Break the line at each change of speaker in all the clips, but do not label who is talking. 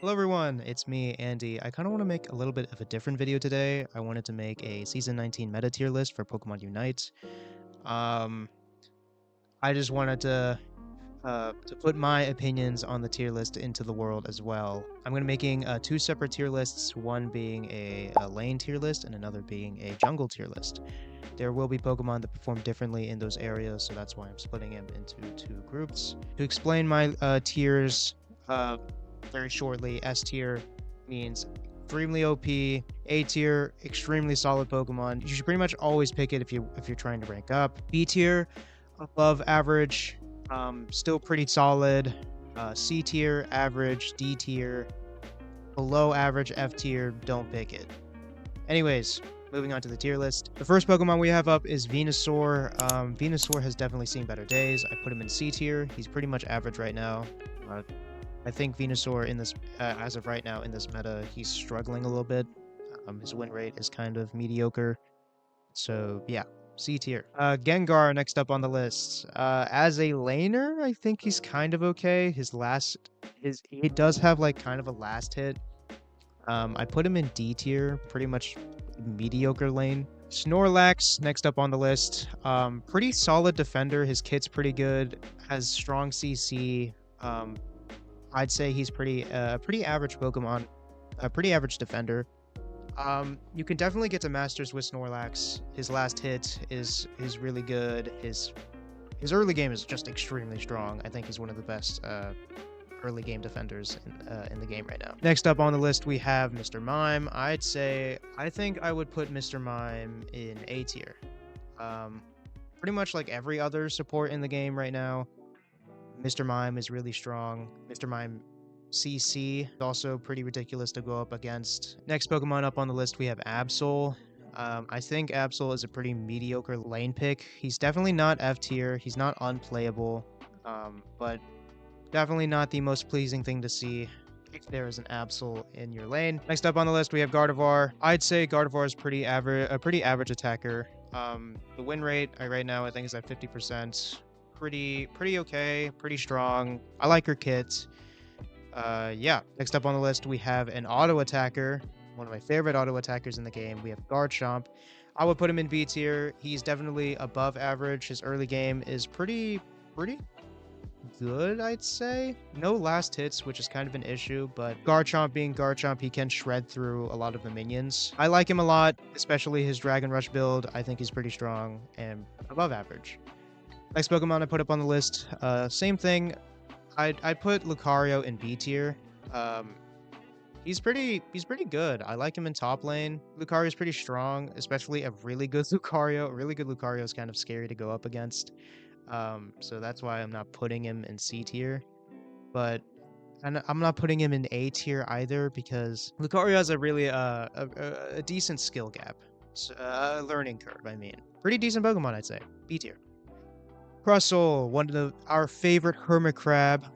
Hello everyone, it's me, Andy. I kind of want to make a little bit of a different video today. I wanted to make a Season 19 meta tier list for Pokemon Unite. Um, I just wanted to put my opinions on the tier list into the world as well. I'm going to be making two separate tier lists, one being a lane tier list and another being a jungle tier list. There will be Pokemon that perform differently in those areas, so that's why I'm splitting them into two groups. To explain my tiers, very shortly, S tier means extremely OP, A tier, extremely solid Pokemon. You should pretty much always pick it if you're trying to rank up. B tier, above average, still pretty solid. C tier, average. D tier, below average. F tier, don't pick it. Anyways, moving on to the tier list. The first Pokemon we have up is Venusaur. Venusaur has definitely seen better days. I put him in C tier. He's pretty much average right now. I think Venusaur in this, as of right now in this meta, he's struggling a little bit. His win rate is kind of mediocre. So yeah, C tier. Gengar next up on the list. As a laner, I think he's kind of okay. He does have like kind of a last hit. I put him in D tier, pretty much mediocre lane. Snorlax next up on the list. Pretty solid defender. His kit's pretty good. Has strong CC. I'd say he's pretty average Pokemon, a pretty average defender. You can definitely get to Masters with Snorlax. His last hit is really good. His early game is just extremely strong. I think he's one of the best early game defenders in the game right now. Next up on the list we have Mr. Mime. I think I would put Mr. Mime in A tier. Pretty much like every other support in the game right now. Mr. Mime is really strong. Mr. Mime CC is also pretty ridiculous to go up against. Next Pokemon up on the list, we have Absol. I think Absol is a pretty mediocre lane pick. He's definitely not F tier. He's not unplayable, but definitely not the most pleasing thing to see if there is an Absol in your lane. Next up on the list, we have Gardevoir. I'd say Gardevoir is a pretty average attacker. The win rate right now I think is at 50%. Pretty okay, pretty strong. I like her kit. Yeah. Next up on the list, we have an auto attacker, one of my favorite auto attackers in the game. We have Garchomp. I would put him in B tier. He's definitely above average. His early game is pretty good, I'd say. No last hits, which is kind of an issue, but Garchomp being Garchomp, he can shred through a lot of the minions. I like him a lot, especially his Dragon Rush build. I think he's pretty strong and above average. Next Pokemon I put up on the list, same thing. I put Lucario in B tier. He's pretty good. I like him in top lane. Lucario is pretty strong, especially a really good Lucario. A really good Lucario is kind of scary to go up against. So that's why I'm not putting him in C tier. But I'm not putting him in A tier either because Lucario has a really a decent skill gap. Learning curve, I mean. Pretty decent Pokemon, I'd say. B tier. Crustle, one of our favorite hermit crab.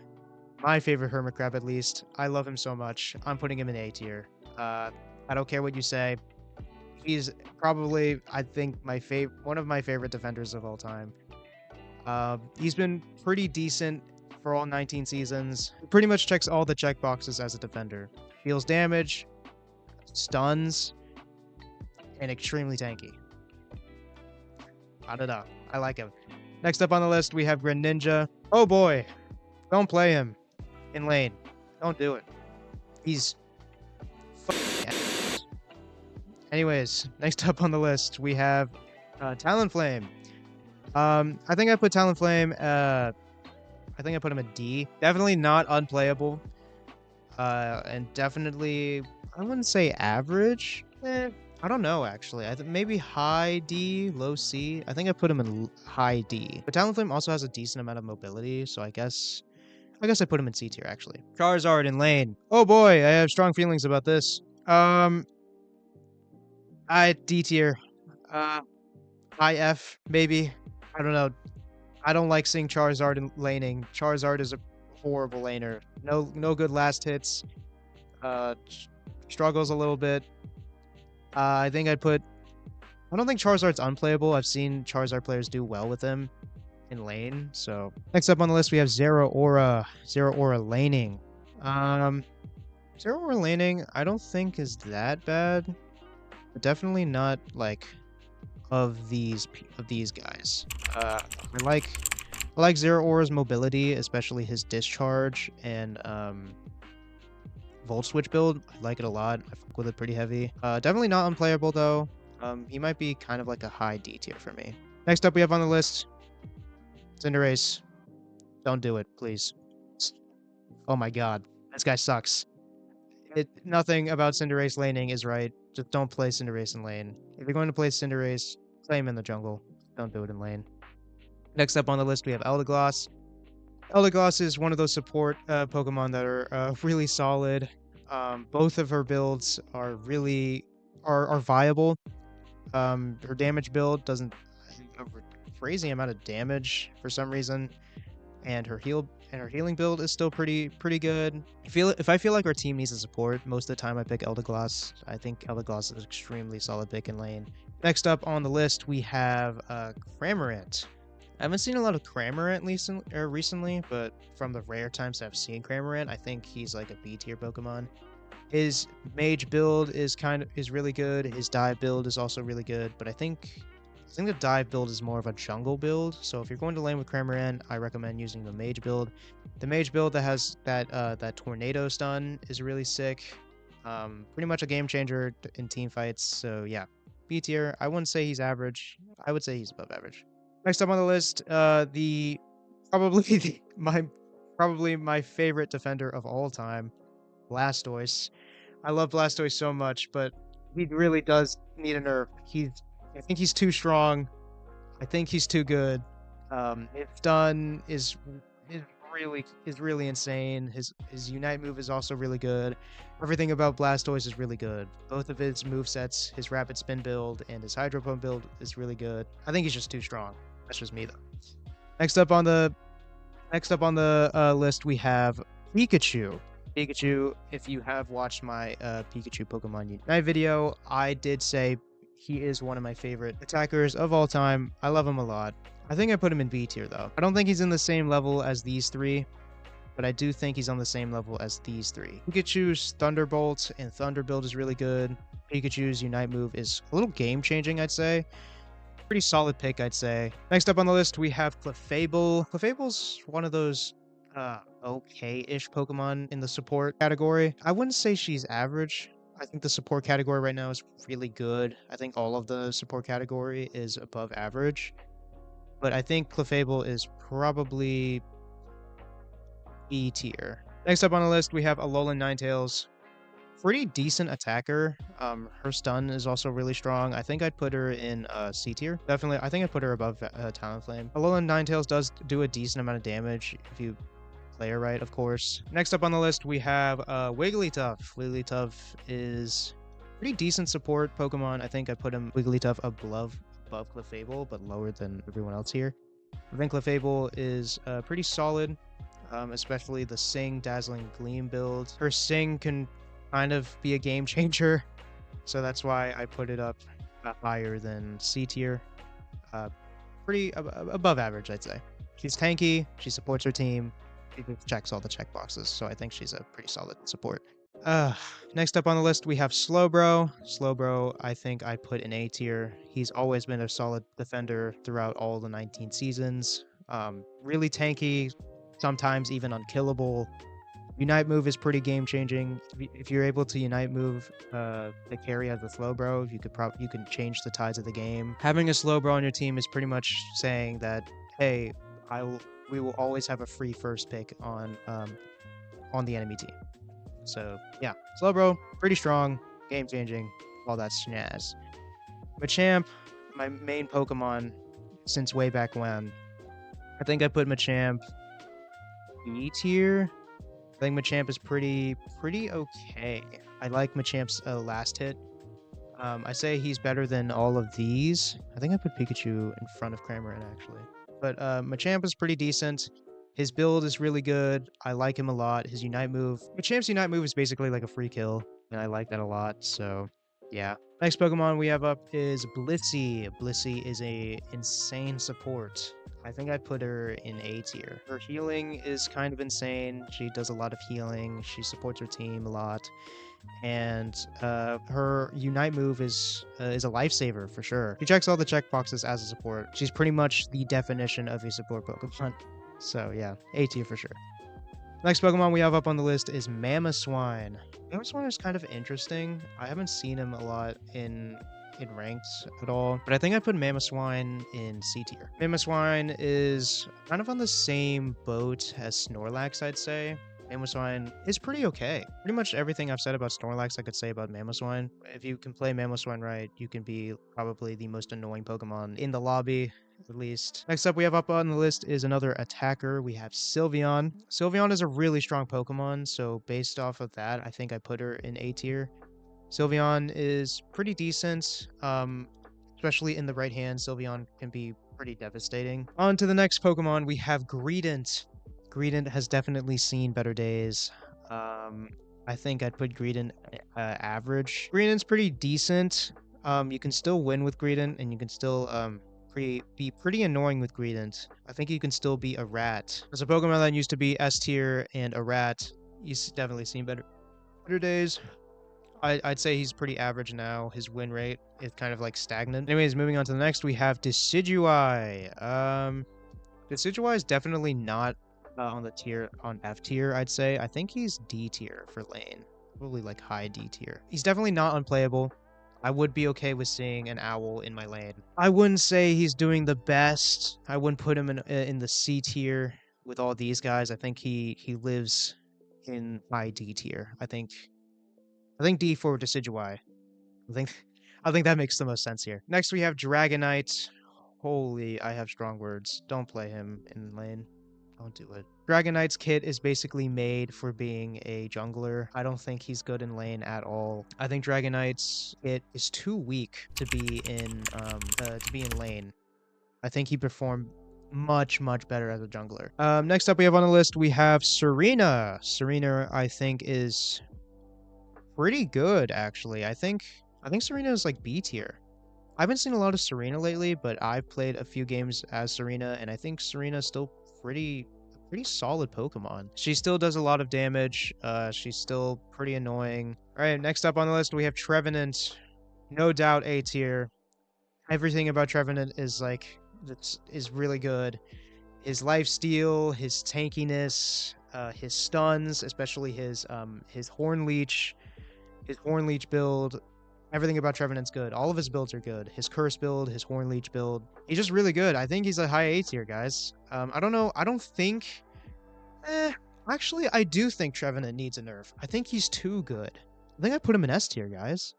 My favorite hermit crab, at least. I love him so much. I'm putting him in A tier. I don't care what you say. He's probably, I think, one of my favorite defenders of all time. He's been pretty decent for all 19 seasons. He pretty much checks all the checkboxes as a defender. Deals damage, stuns, and extremely tanky. I don't know. I like him. Next up on the list, we have Greninja. Oh boy, don't play him in lane. Don't do it. He's Anyways, next up on the list, we have Talonflame. I think I put Talonflame, I think I put him at D. Definitely not unplayable. And definitely, I wouldn't say average. I don't know, actually. I think maybe high D, low C. I think I put him in high D. But Talonflame also has a decent amount of mobility, so I guess I put him in C tier, actually. Charizard in lane. Oh boy, I have strong feelings about this. D tier. High F, maybe. I don't know. I don't like seeing Charizard in laning. Charizard is a horrible laner. No good last hits. Struggles a little bit. I think I don't think Charizard's unplayable. I've seen Charizard players do well with him in lane. So next up on the list, we have Zeraora. Zeraora laning. Zero War laning, I don't think is that bad, but definitely not like of these guys. I like Zero Aura's mobility, especially his discharge and Volt Switch build. I like it a lot. I fuck with it pretty heavy. Definitely not unplayable though. He might be kind of like a high D tier for me. Next up we have on the list, Cinderace. Don't do it, please. Oh my god. This guy sucks. Nothing about Cinderace laning is right. Just don't play Cinderace in lane. If you're going to play Cinderace, play him in the jungle. Don't do it in lane. Next up on the list, we have Eldegoss. Eldegoss is one of those support Pokemon that are really solid. Both of her builds are really are viable. Her damage build doesn't a crazy amount of damage for some reason, and her healing build is still pretty good. If I feel like our team needs a support, most of the time I pick Eldegoss. I think Eldegoss is an extremely solid pick in lane. Next up on the list, we have Cramorant. I haven't seen a lot of Cramorant recently, but from the rare times I've seen Cramorant, I think he's like a B tier Pokemon. His mage build is really good. His dive build is also really good, but I think the dive build is more of a jungle build. So if you're going to lane with Cramorant, I recommend using the mage build. The mage build that has that tornado stun is really sick. Pretty much a game changer in team fights. So yeah, B tier. I wouldn't say he's average. I would say he's above average. Next up on the list, probably my favorite defender of all time, Blastoise. I love Blastoise so much, but he really does need a nerf. I think he's too strong. I think he's too good. His stun is really insane. His Unite move is also really good. Everything about Blastoise is really good. Both of his movesets, his Rapid Spin build and his Hydro Pump build is really good. I think he's just too strong. That's just me though. Next up on the list we have Pikachu. Pikachu, if you have watched my Pikachu Pokemon Unite video, I did say he is one of my favorite attackers of all time. I love him a lot. I think I put him in B tier though. I don't think he's in the same level as these three, but I do think he's on the same level as these three. Pikachu's Thunderbolt and Thunder build is really good. Pikachu's Unite move is a little game changing, I'd say. Pretty solid pick, I'd say. Next up on the list, we have Clefable. Clefable's one of those okay-ish Pokemon in the support category. I wouldn't say she's average. I think the support category right now is really good. I think all of the support category is above average. But I think Clefable is probably B tier. Next up on the list, we have Alolan Ninetales. Pretty decent attacker. Her stun is also really strong. I think I'd put her in C tier. Definitely, I think I'd put her above Talonflame. Alolan Ninetales does do a decent amount of damage if you play her right, of course. Next up on the list, we have Wigglytuff. Wigglytuff is pretty decent support Pokemon. I think I put him Wigglytuff above Clefable, but lower than everyone else here. I think Clefable is pretty solid, especially the Sing Dazzling Gleam build. Her Sing can kind of be a game changer, so that's why I put it up higher than C tier. Pretty above average, I'd say. She's tanky, she supports her team, she checks all the checkboxes, so I think she's a pretty solid support. Next up on the list, we have Slowbro. Slowbro, I think I put in A tier. He's always been a solid defender throughout all the 19 seasons. Really tanky, sometimes even unkillable. Unite move is pretty game changing. If you're able to Unite move the carry as a Slowbro, you can change the tides of the game. Having a Slowbro on your team is pretty much saying that, hey, we will always have a free first pick on the enemy team. So yeah, Slowbro, pretty strong, game changing, all that snaz. Machamp, my main Pokemon since way back when. I think I put Machamp E tier. I think Machamp is pretty okay. I like Machamp's last hit. I say he's better than all of these. I think I put Pikachu in front of Cramorant actually. But Machamp is pretty decent. His build is really good. I like him a lot. His Unite move. Machamp's Unite move is basically like a free kill, and I like that a lot, so yeah. Next Pokemon we have up is Blissey. Blissey is a insane support. I think I'd put her in A tier. Her healing is kind of insane. She does a lot of healing. She supports her team a lot. And her Unite move is a lifesaver for sure. She checks all the checkboxes as a support. She's pretty much the definition of a support Pokemon. So yeah, A tier for sure. Next Pokemon we have up on the list is Mamoswine. Mamoswine is kind of interesting. I haven't seen him a lot in ranked at all, but I think I put Mamoswine in C tier. Mamoswine is kind of on the same boat as Snorlax, I'd say. Mamoswine is pretty okay. Pretty much everything I've said about Snorlax I could say about Mamoswine. If you can play Mamoswine right, you can be probably the most annoying Pokemon in the lobby, at least. Next up we have up on the list is another attacker. We have Sylveon. Sylveon is a really strong Pokemon, so based off of that, I think I put her in A tier. Sylveon is pretty decent, especially in the right hand. Sylveon can be pretty devastating. On to the next Pokemon, we have Greedent. Greedent has definitely seen better days. I think I'd put Greedent average. Greedent's pretty decent. You can still win with Greedent, and you can still be pretty annoying with Greedent. I think you can still be a rat. As a Pokemon that used to be S tier and a rat, he's definitely seen better days. I'd say he's pretty average now. His win rate is kind of like stagnant. Anyways, moving on to the next, we have Decidueye. Decidueye is definitely not on F tier, I'd say. I think he's D tier for lane. Probably like high D tier. He's definitely not unplayable. I would be okay with seeing an owl in my lane. I wouldn't say he's doing the best. I wouldn't put him in the C tier with all these guys. I think he lives in high D tier. I think D for Decidueye. I think that makes the most sense here. Next we have Dragonite. Holy, I have strong words. Don't play him in lane. Don't do it. Dragonite's kit is basically made for being a jungler. I don't think he's good in lane at all. I think Dragonite's kit is too weak to be in lane. I think he performed much better as a jungler. Next up we have on the list we have Serena. Serena I think is pretty good actually. I think Serena is like B tier. I haven't seen a lot of Serena lately, but I've played a few games as Serena, and I think Serena's still pretty solid Pokemon. She still does a lot of damage. She's still pretty annoying. All right, next up on the list we have Trevenant. No doubt A tier. Everything about Trevenant is really good. His lifesteal, his tankiness, his stuns, especially his Horn Leech. His Horn Leech build, everything about Trevenant's good. All of his builds are good. His Curse build, his Horn Leech build. He's just really good. I think he's a high A tier, guys. I don't know. I don't think... actually, I do think Trevenant needs a nerf. I think he's too good. I think I put him in S tier, guys.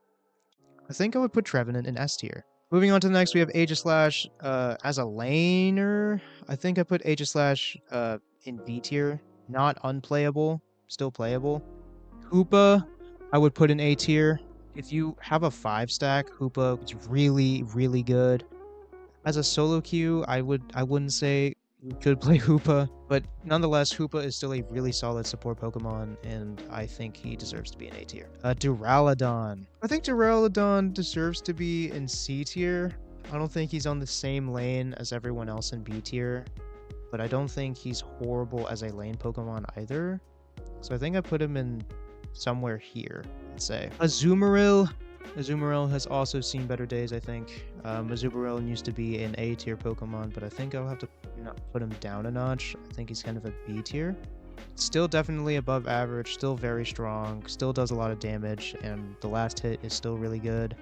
I think I would put Trevenant in S tier. Moving on to the next, we have Aegislash. As a laner, I think I put Aegislash in B tier. Not unplayable. Still playable. Hoopa, I would put in A tier. If you have a 5-stack, Hoopa is really good. As a solo queue, I wouldn't say you could play Hoopa, but nonetheless, Hoopa is still a really solid support Pokemon, and I think he deserves to be in A tier. Duraludon. I think Duraludon deserves to be in C tier. I don't think he's on the same lane as everyone else in B tier, but I don't think he's horrible as a lane Pokemon either. So I think I put him in somewhere here, I'd say. Azumarill. Azumarill has also seen better days, I think. Azumarill used to be an A tier Pokemon, but I think I'll have to put him down a notch. I think he's kind of a B tier. Still definitely above average, still very strong, still does a lot of damage, and the last hit is still really good.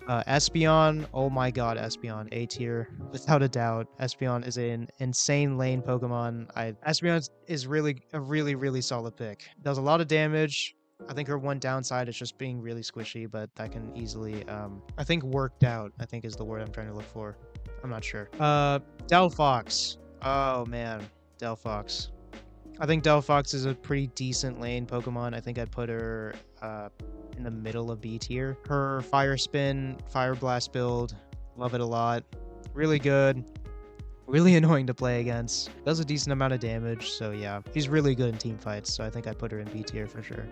Espeon, oh my god, Espeon, A tier, without a doubt. Espeon is an insane lane Pokemon. Espeon is a really solid pick. Does a lot of damage. I think her one downside is just being really squishy, but that can easily, I think worked out, I think is the word I'm trying to look for. I'm not sure. Delphox. Oh man, Delphox. I think Delphox is a pretty decent lane Pokemon. I think I'd put her, in the middle of B tier. Her Fire Spin, Fire Blast build, love it a lot. Really good. Really annoying to play against. Does a decent amount of damage, so yeah. She's really good in team fights, so I think I'd put her in B tier for sure.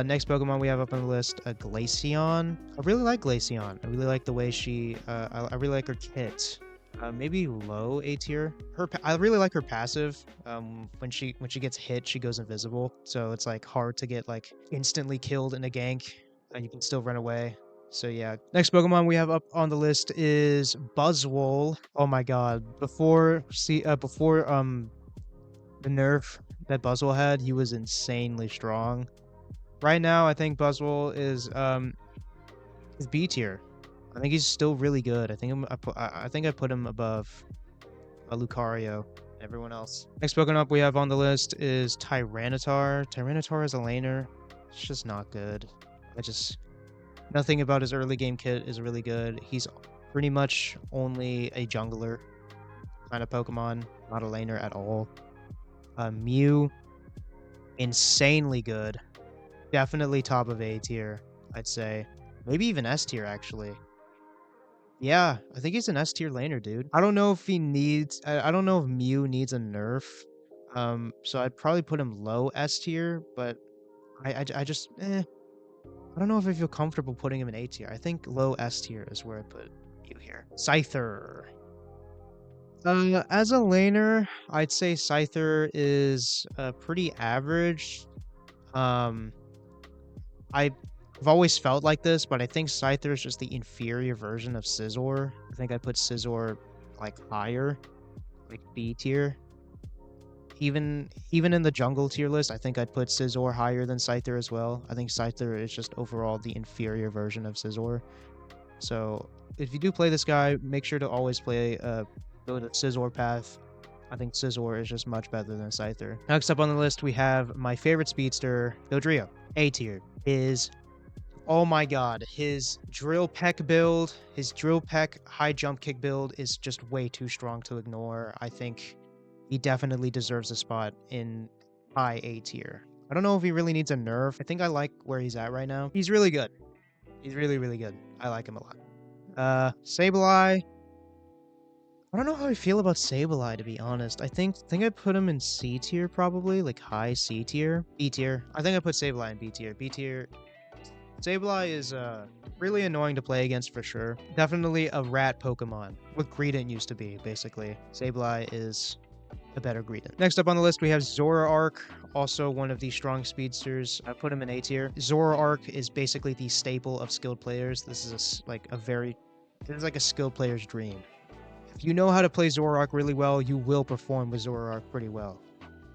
Next Pokemon we have up on the list, Glaceon. I really like Glaceon. I really like the way she, I really like her kit. Maybe low A tier. I really like her passive. When she gets hit, she goes invisible, so it's like hard to get like instantly killed in a gank, and you can still run away. So yeah. Next Pokemon we have up on the list is Buzzwole. Oh my god. Before the nerf that Buzzwole had, he was insanely strong. Right now, I think Buzzwole is B tier. I think he's still really good. I think I think I put him above Lucario, and everyone else. Next Pokemon up we have on the list is Tyranitar. Tyranitar is a laner. It's just not good. Nothing about his early game kit is really good. He's pretty much only a jungler kind of Pokemon, not a laner at all. Mew, insanely good. Definitely top of A tier, I'd say. Maybe even S tier, actually. Yeah, I think he's an S tier laner, dude. I don't know if he needs... I don't know if Mew needs a nerf. So I'd probably put him low S tier, but I just... I don't know if I feel comfortable putting him in A tier. I think low S tier is where I put Mew here. Scyther. As a laner, I'd say Scyther is pretty average. I've always felt like this, but I think Scyther is just the inferior version of Scizor. I think I put Scizor like higher, like B tier. Even in the jungle tier list, I think I'd put Scizor higher than Scyther as well. I think Scyther is just overall the inferior version of Scizor. So if you do play this guy, make sure to always play go the Scizor path. I think Scizor is just much better than Scyther. Next up on the list, we have my favorite speedster, Dodrio. A tier is, oh my god, his drill peck build, his drill peck high jump kick build is just way too strong to ignore. I think he definitely deserves a spot in high A tier. I don't know if he really needs a nerf. I think I like where he's at right now. He's really good. He's really, really good. I like him a lot. Sableye. I don't know how I feel about Sableye, to be honest. I think I put him in C tier, probably, like high C tier. B tier. I think I put Sableye in B tier. B tier. Sableye is really annoying to play against for sure. Definitely a rat Pokemon. What Greedent used to be, basically. Sableye is a better Greedent. Next up on the list, we have Zoroark, also one of the strong speedsters. I put him in A tier. Zoroark is basically the staple of skilled players. This is like a skilled player's dream. If you know how to play Zoroark really well, you will perform with Zoroark pretty well.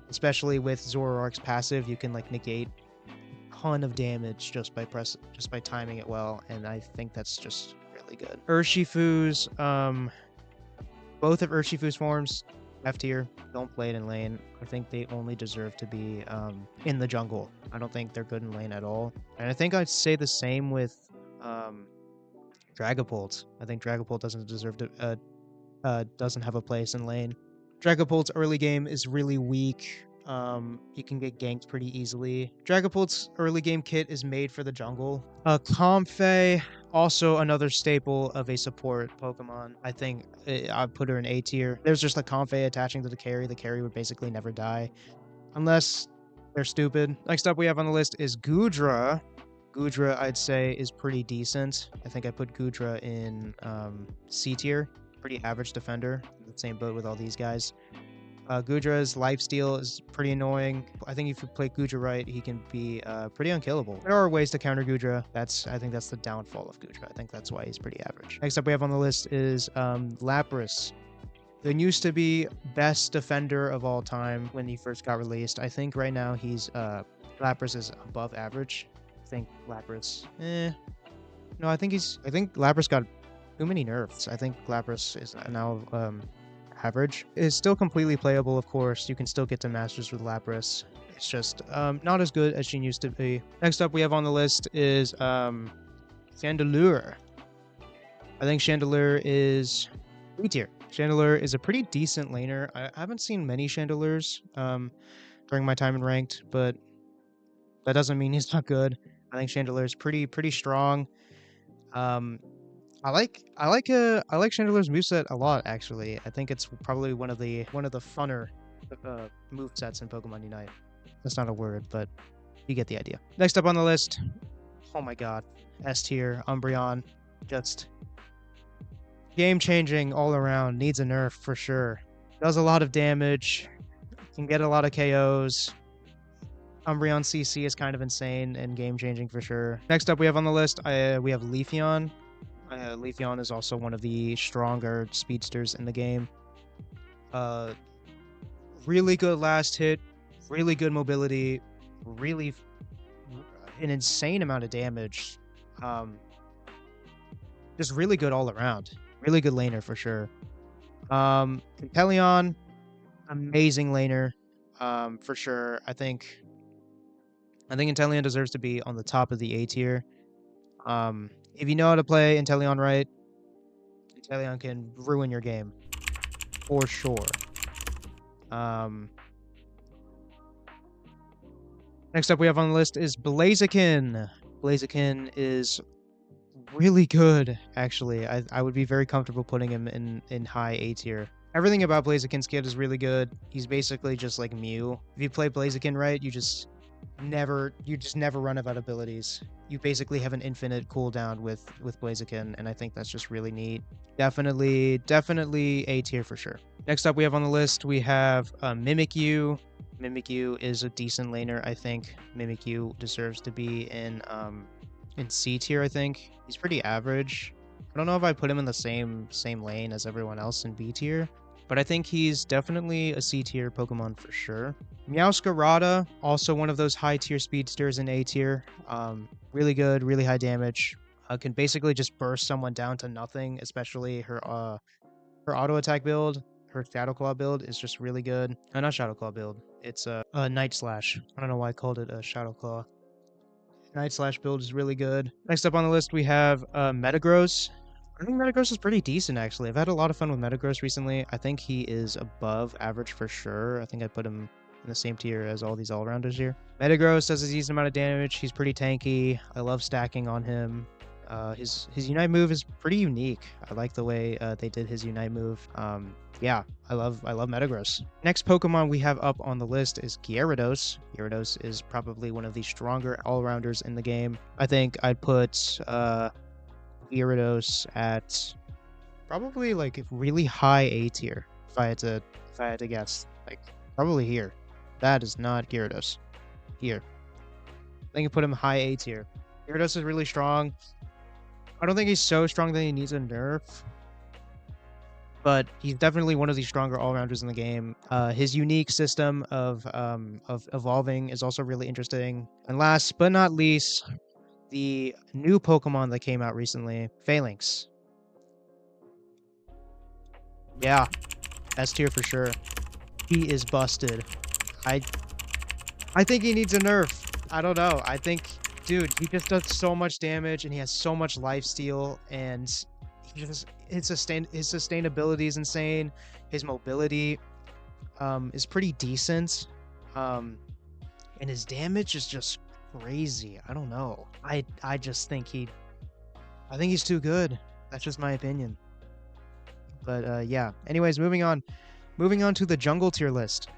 Especially with Zoroark's passive, you can like negate a ton of damage just by timing it well, and I think that's just really good. Urshifu's, both of Urshifu's forms, F tier. Don't play it in lane. I think they only deserve to be in the jungle. I don't think they're good in lane at all. And I think I'd say the same with Dragapult. I think Dragapult doesn't deserve to doesn't have a place in lane. Dragapult's early game is really weak. You can get ganked pretty easily. Dragapult's early game kit is made for the jungle. Comfey, also another staple of a support Pokemon. I think I'd put her in A tier. There's just like Comfey attaching to the carry. The carry would basically never die. Unless they're stupid. Next up we have on the list is Goodra. Goodra, I'd say, is pretty decent. I think I put Goodra in C tier. Pretty average defender. The same boat with all these guys. Goodra's lifesteal is pretty annoying. I think if you play Goodra right, he can be pretty unkillable. There are ways to counter Goodra. I think that's the downfall of Goodra. I think that's why he's pretty average. Next up we have on the list is Lapras. The used to be best defender of all time when he first got released. I think right now Lapras is above average. I think Lapras, no, I think Lapras got too many nerfs. I think Lapras is now average. It's still completely playable, of course. You can still get to Masters with Lapras. It's just not as good as she used to be. Next up we have on the list is Chandelure. I think Chandelure is B tier. Chandelure is a pretty decent laner. I haven't seen many Chandelures during my time in ranked, but that doesn't mean he's not good. I think Chandelure is pretty strong. I like Chandelure's moveset a lot, actually. I think it's probably one of the funner movesets in Pokemon Unite. That's not a word, but you get the idea. Next up on the list, oh my god, S tier, Umbreon. Just Game changing all around. Needs a nerf for sure. Does a lot of damage. Can get a lot of KOs. Umbreon CC is kind of insane and game changing for sure. Next up we have on the list, we have Leafeon. Leafeon is also one of the stronger speedsters in the game. Really good last hit, really good mobility, really an insane amount of damage. Just really good all around. Really good laner for sure. Inteleon, amazing laner, for sure. I think Inteleon deserves to be on the top of the A tier. If you know how to play Inteleon right, Inteleon can ruin your game for sure. Next up we have on the list is Blaziken. Blaziken is really good, actually. I would be very comfortable putting him in high A tier. Everything about Blaziken's kit is really good. He's basically just like Mew. If you play Blaziken right, you just never run out of abilities. You basically have an infinite cooldown with Blaziken, and I think that's just really neat. Definitely A tier for sure. Next up we have on the list, we have Mimikyu. Mimikyu is a decent laner, I think. Mimikyu deserves to be in C tier, I think. He's pretty average. I don't know if I put him in the same lane as everyone else in B tier, but I think he's definitely a C tier Pokemon for sure. Meowscarada, also one of those high tier speedsters in A tier. Really good, really high damage. Can basically just burst someone down to nothing, especially her auto attack build. Her Shadow Claw build is just really good. Not Shadow Claw build. It's a Night Slash. I don't know why I called it a Shadow Claw. Night Slash build is really good. Next up on the list, we have Metagross. I think Metagross is pretty decent, actually. I've had a lot of fun with Metagross recently. I think he is above average for sure. I think I put him in the same tier as all these all-rounders here. Metagross does a decent amount of damage. He's pretty tanky. I love stacking on him. His Unite move is pretty unique. I like the way they did his Unite move. Yeah, I love Metagross. Next Pokemon we have up on the list is Gyarados. Gyarados is probably one of the stronger all-rounders in the game. I think I'd put Gyarados at probably like really high A tier if I had to guess. Like probably here. That is not Gyarados. Here. I think I put him high A tier. Gyarados is really strong. I don't think he's so strong that he needs a nerf, but he's definitely one of the stronger all-rounders in the game. His unique system of evolving is also really interesting. And last but not least, the new Pokemon that came out recently, Phalanx. Yeah, S tier for sure. He is busted. I think he needs a nerf. I don't know. I think, dude, he just does so much damage and he has so much lifesteal, and he just his sustainability is insane. His mobility is pretty decent. And his damage is just crazy. I don't know. I just think I think he's too good. That's just my opinion. But yeah. Anyways, moving on to the jungle tier list.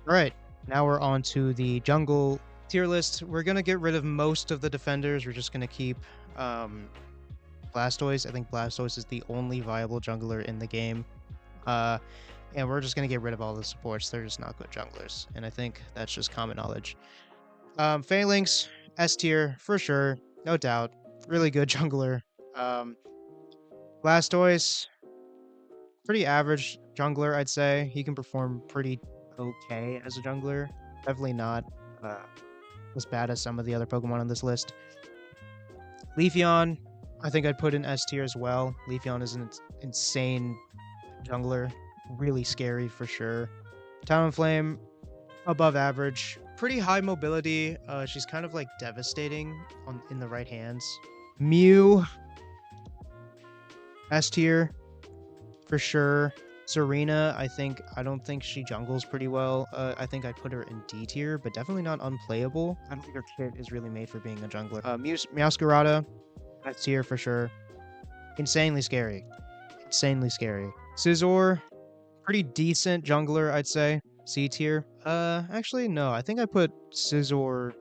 All right. Now we're on to the jungle tier list. We're going to get rid of most of the defenders. We're just going to keep Blastoise. I think Blastoise is the only viable jungler in the game. And we're just going to get rid of all the supports. They're just not good junglers. And I think that's just common knowledge. Phalanx, S tier, for sure. No doubt. Really good jungler. Blastoise, pretty average jungler, I'd say. He can perform pretty okay as a jungler. Definitely not as bad as some of the other Pokemon on this list. Leafeon, I think I'd put in S tier as well. Leafeon is an insane jungler. Really scary for sure. Talonflame, above average. Pretty high mobility. She's kind of like devastating in the right hands. Mew, S tier for sure. Serena, I don't think she jungles pretty well. I think I'd put her in D tier, but definitely not unplayable. I don't think her kit is really made for being a jungler. Meowscarada, S tier for sure. Insanely scary. Insanely scary. Scizor, pretty decent jungler, I'd say. C tier. Actually, no. I think I put Scizor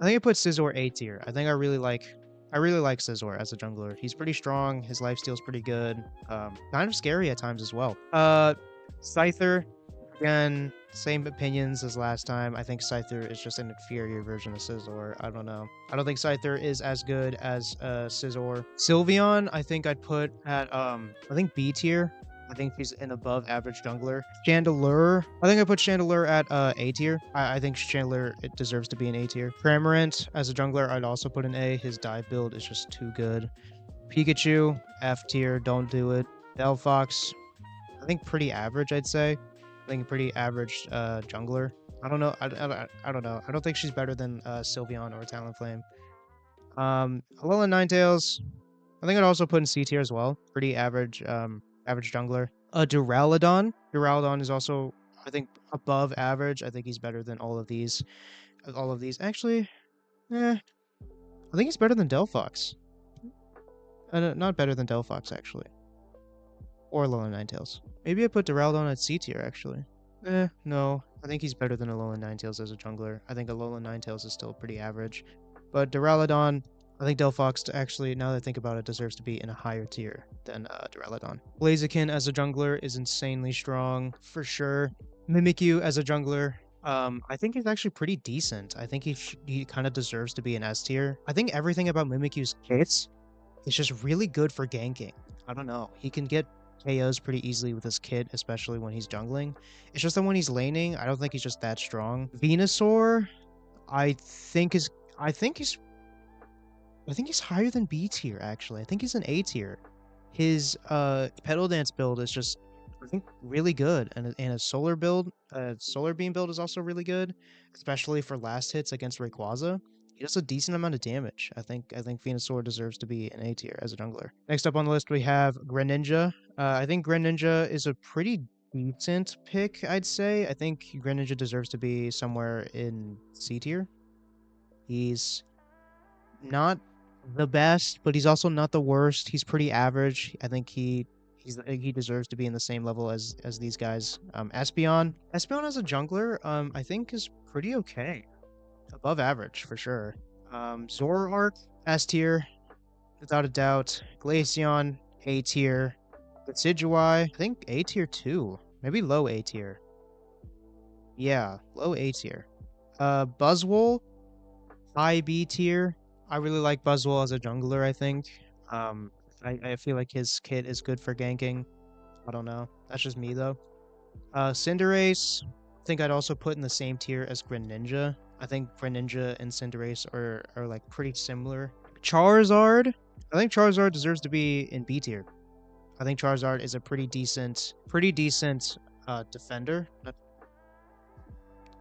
A tier. I think I really like I really like Scizor as a jungler. He's pretty strong. His lifesteal's pretty good. Kind of scary at times as well. Scyther, again, same opinions as last time. I think Scyther is just an inferior version of Scizor. I don't know. I don't think Scyther is as good as Scizor. Sylveon, I think I'd put at I think B tier. I think he's an above average jungler. Chandelure, I think I put Chandelure at A tier. I think Chandelure, it deserves to be an A tier. Cramorant, as a jungler, I'd also put an A. His dive build is just too good. Pikachu, F tier, don't do it. Delphox, I think pretty average, I'd say. I think a pretty average jungler. I don't know. I don't know. I don't think she's better than Sylveon or Talonflame. Alolan Ninetales, I think I'd also put in C tier as well. Pretty average, average jungler. Duraludon. Duraludon is also, I think, above average. I think he's better than all of these. Actually, I think he's better than Delphox. Not better than Delphox, actually. Or Alolan Ninetales. Maybe I put Duraludon at C tier, actually. No. I think he's better than Alolan Ninetales as a jungler. I think Alolan Ninetales is still pretty average. But Duraludon, I think Delphox, actually, now that I think about it, deserves to be in a higher tier than Duraludon. Blaziken as a jungler is insanely strong, for sure. Mimikyu as a jungler, I think he's actually pretty decent. I think he kind of deserves to be an S tier. I think everything about Mimikyu's kits is just really good for ganking. I don't know. He can get KOs pretty easily with his kit, especially when he's jungling. It's just that when he's laning, I don't think he's just that strong. Venusaur, I think he's higher than B tier, actually. I think he's an A tier. His Petal Dance build is just, I think, really good. And a Solar build, Solar Beam build is also really good, especially for last hits against Rayquaza. He does a decent amount of damage. I think Venusaur deserves to be an A tier as a jungler. Next up on the list, we have Greninja. I think Greninja is a pretty decent pick, I'd say. I think Greninja deserves to be somewhere in C tier. He's not the best, but he's also not the worst. He's pretty average. I think he deserves to be in the same level as these guys. Espeon as a jungler, I think is pretty okay. Above average, for sure. Zoroark, S tier, without a doubt. Glaceon, A tier. Decidueye, I think A tier too. Maybe low A tier. Yeah, low A tier. Buzzwole, high B tier. I really like Buzzwole as a jungler, I think. I feel like his kit is good for ganking. I don't know. That's just me, though. Cinderace, I think I'd also put in the same tier as Greninja. I think Greninja and Cinderace are like pretty similar. Charizard, I think Charizard deserves to be in B tier. I think Charizard is a pretty decent defender.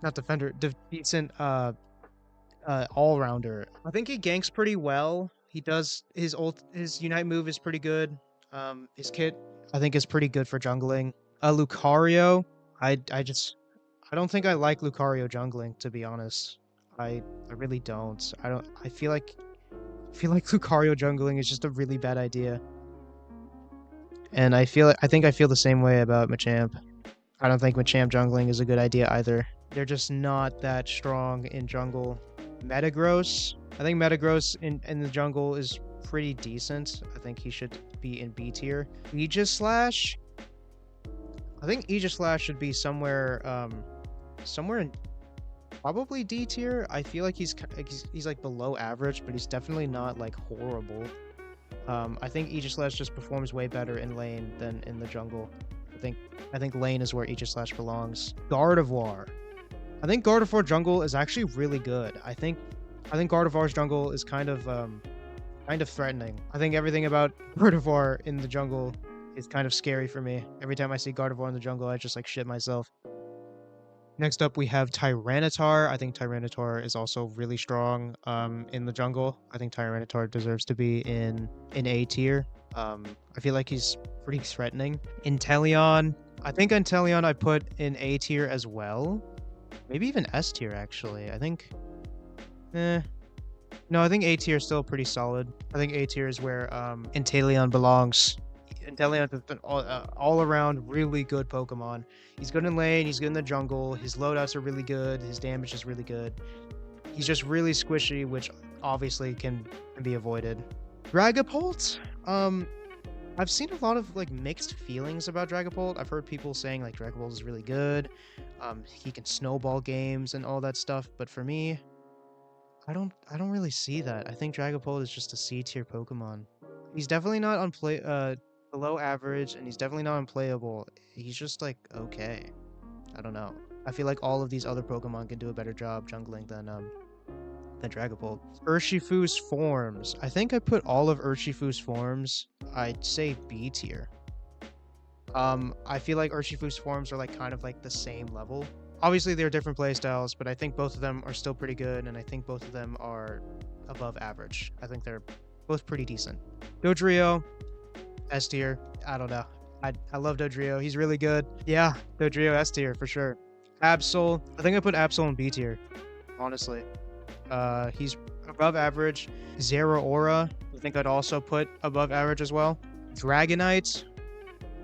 Not defender, decent all-rounder. I think he ganks pretty well. He does his Unite move is pretty good. His kit I think is pretty good for jungling. Lucario, I don't think I like Lucario jungling, to be honest. I really don't. I feel like Lucario jungling is just a really bad idea. And I think I feel the same way about Machamp. I don't think Machamp jungling is a good idea either. They're just not that strong in jungle. Metagross, I think Metagross in the jungle is pretty decent. I think he should be in B tier. Aegislash, I think Aegislash should be somewhere in probably D tier. I feel like he's like below average, but he's definitely not like horrible. I think Aegislash just performs way better in lane than in the jungle. I think lane is where Aegislash belongs. Gardevoir, I think Gardevoir jungle is actually really good. I think Gardevoir's jungle is kind of threatening. I think everything about Gardevoir in the jungle is kind of scary for me. Every time I see Gardevoir in the jungle, I just like shit myself. Next up, we have Tyranitar. I think Tyranitar is also really strong in the jungle. I think Tyranitar deserves to be in A tier. I feel like he's pretty threatening. Inteleon, I think Inteleon I put in A tier as well. Maybe even S tier, actually. I think... No, I think A tier is still pretty solid. I think A tier is where Inteleon belongs. Inteleon is an all-around really good Pokemon. He's good in lane, he's good in the jungle, his loadouts are really good, his damage is really good. He's just really squishy, which obviously can be avoided. Dragapult, I've seen a lot of like mixed feelings about Dragapult. I've heard people saying like Dragapult is really good. He can snowball games and all that stuff, but for me, I don't really see that. I think Dragapult is just a C tier Pokemon. He's definitely not below average, and he's definitely not unplayable. He's just like okay. I don't know. I feel like all of these other Pokemon can do a better job jungling than Dragapult. Urshifu's forms. I think I put all of Urshifu's forms, I'd say B tier. I feel like Urshifu's forms are like kind of like the same level. Obviously, they're different playstyles, but I think both of them are still pretty good, and I think both of them are above average. I think they're both pretty decent. Dodrio, S tier. I don't know. I love Dodrio. He's really good. Yeah, Dodrio S tier for sure. Absol. I think I put Absol in B tier, honestly. He's above average. Zeraora, I think I'd also put above average as well. Dragonite.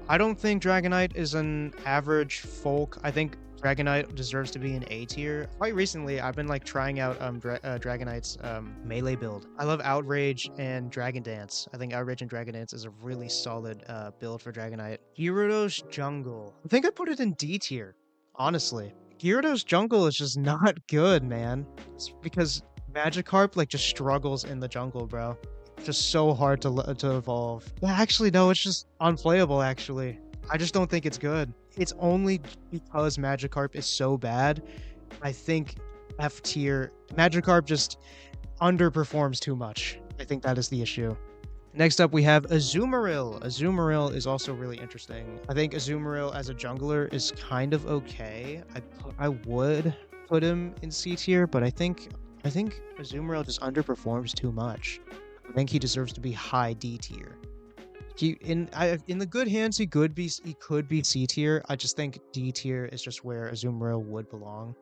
I don't think Dragonite is an average folk. I think Dragonite deserves to be an A tier. Quite recently, I've been like trying out Dragonite's melee build. I love Outrage and Dragon Dance. I think Outrage and Dragon Dance is a really solid build for Dragonite. Gyarados Jungle. I think I put it in D tier, honestly. Gyarados Jungle is just not good, man. It's because Magikarp like just struggles in the jungle, bro. Just so hard to evolve. Yeah, actually, no, it's just unplayable, actually. I just don't think it's good. It's only because Magikarp is so bad. I think F tier. Magikarp just underperforms too much. I think that is the issue. Next up, we have Azumarill. Azumarill is also really interesting. I think Azumarill as a jungler is kind of okay. I would put him in C tier, but I think Azumarill just underperforms too much. I think he deserves to be high D tier. In the good hands, he could be C tier. I just think D tier is just where Azumarill would belong.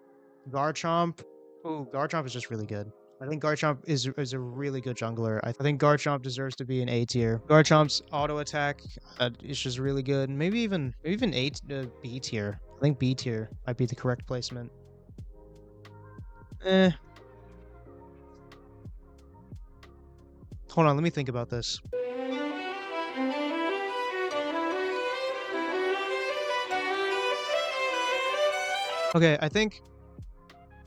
Garchomp. Oh, Garchomp is just really good. I think Garchomp is a really good jungler. I think Garchomp deserves to be an A tier. Garchomp's auto attack is just really good. Maybe even B tier. I think B tier might be the correct placement. Hold on, let me think about this. Okay, I think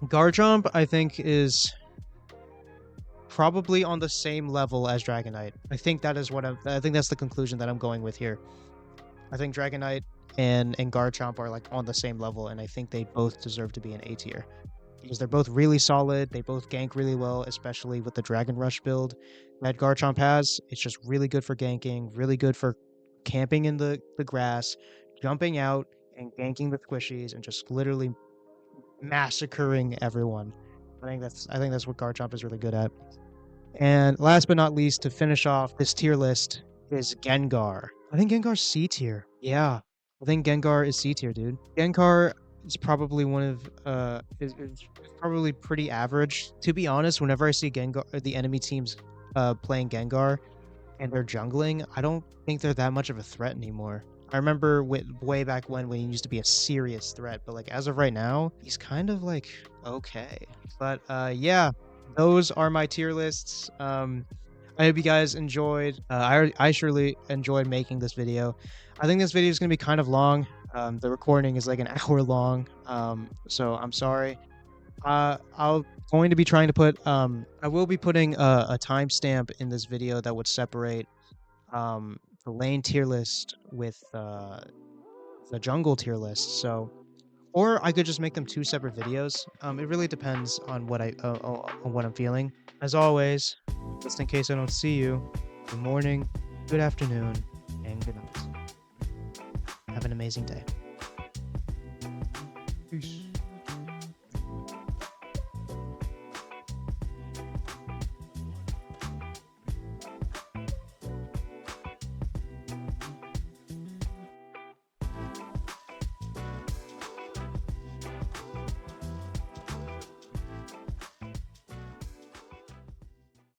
Garchomp, is probably on the same level as Dragonite. I think that's the conclusion that I'm going with here. I think Dragonite and Garchomp are like on the same level, and I think they both deserve to be an A tier. Because they're both really solid, they both gank really well, especially with the Dragon Rush build that Garchomp has. It's just really good for ganking, really good for camping in the grass, jumping out and ganking the squishies, and just literally massacring everyone. I think that's what Garchomp is really good at. And last but not least, to finish off this tier list is Gengar. I think Gengar's C tier. Yeah, I think Gengar is C tier, dude. Gengar is probably is probably pretty average. To be honest, whenever I see Gengar, the enemy teams playing Gengar and they're jungling, I don't think they're that much of a threat anymore. I remember way back when he used to be a serious threat, but like as of right now, he's kind of like okay. But yeah, those are my tier lists. I hope you guys enjoyed. I surely enjoyed making this video. I think this video is going to be kind of long. The recording is like an hour long, so I'm sorry. I'll going to be trying to put I will be putting a timestamp in this video that would separate the lane tier list with the jungle tier list. So, or I could just make them two separate videos. It really depends on what I'm feeling. As always, just in case I don't see you, good morning, good afternoon, and good night. Have an amazing day. Peace.